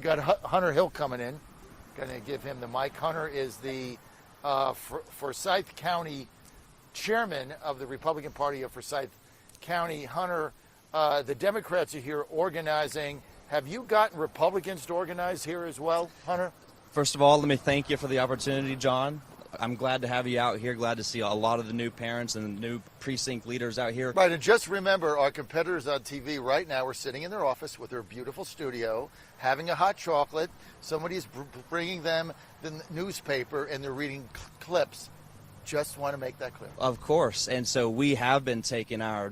Got Hunter Hill coming in. Going to give him the mic. Hunter is the Forsyth County chairman of the Republican Party of Forsyth County. Hunter, the Democrats are here organizing. Have you gotten Republicans to organize here as well, Hunter? First of all, let me thank you for the opportunity, John. I'm glad to have you out here, glad to see a lot of the new parents and new precinct leaders out here. Right, and just remember, our competitors on TV right now are sitting in their office with their beautiful studio, having a hot chocolate. Somebody's bringing them the newspaper, and they're reading clips. Just want to make that clear. Of course, and so we have been taking our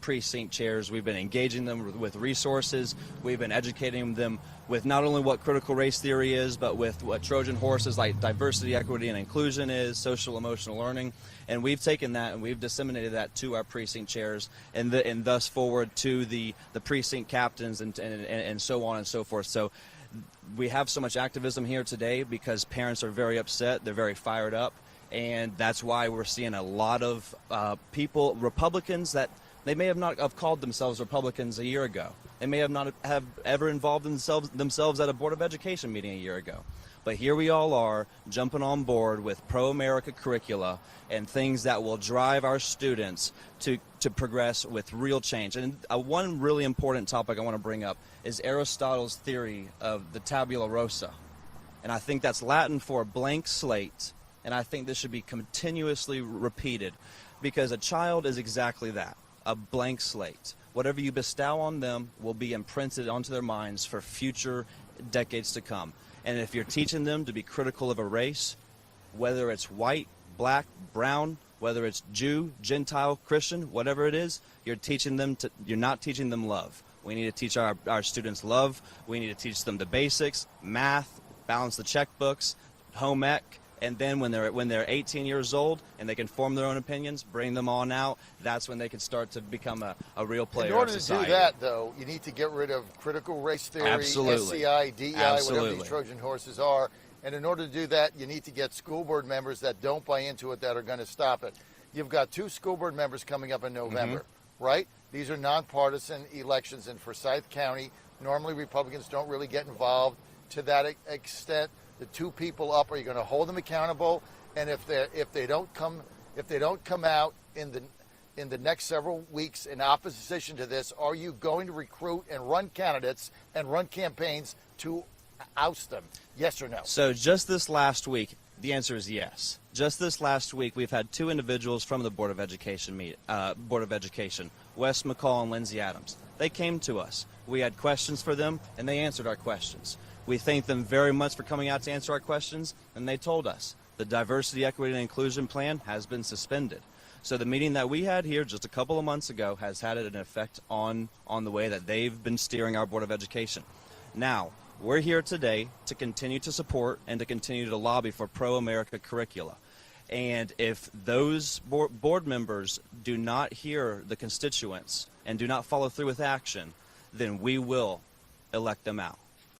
precinct chairs, we've been engaging them with resources, we've been educating them with not only what critical race theory is, but with what Trojan horses like diversity, equity, and inclusion is, social emotional learning, and we've taken that and we've disseminated that to our precinct chairs and thus forward to the precinct captains and so on and so forth. So we have so much activism here today because parents are very upset, they're very fired up. And that's why we're seeing a lot of people, Republicans, that they may have not have called themselves Republicans a year ago. They may have not have ever involved themselves at a Board of Education meeting a year ago. But here we all are jumping on board with pro-America curricula and things that will drive our students to progress with real change. And one really important topic I want to bring up is Aristotle's theory of the tabula rasa. And I think that's Latin for blank slate. And I think this should be continuously repeated because a child is exactly that, a blank slate. Whatever you bestow on them will be imprinted onto their minds for future decades to come. And if you're teaching them to be critical of a race, whether it's white, black, brown, whether it's Jew, Gentile, Christian, whatever it is, you're not teaching them love. We need to teach our students love. We need to teach them the basics, math, balance the checkbooks, home ec. And then when they're 18 years old and they can form their own opinions, bring them on out, that's when they can start to become a real player in order of society. To do that, though, you need to get rid of critical race theory, Absolutely. SCI, DEI, Absolutely. whatever these Trojan horses are. And in order to do that, you need to get school board members that don't buy into it that are going to stop it. You've got 2 school board members coming up in November, right? These are nonpartisan elections in Forsyth County. Normally, Republicans don't really get involved to that extent. The 2 people up, are you going to hold them accountable? And if they don't come out in the next several weeks in opposition to this, are you going to recruit and run candidates and run campaigns to oust them? Yes or no? So just this last week, the answer is yes. Just this last week, we've had 2 individuals from the Board of Education, Wes McCall and Lindsay Adams. They came to us. We had questions for them, and they answered our questions. We thank them very much for coming out to answer our questions, and they told us the diversity, equity, and inclusion plan has been suspended. So the meeting that we had here just a couple of months ago has had an effect on the way that they've been steering our Board of Education. Now, we're here today to continue to support and to continue to lobby for pro-America curricula. And if those board members do not hear the constituents and do not follow through with action, then we will elect them out.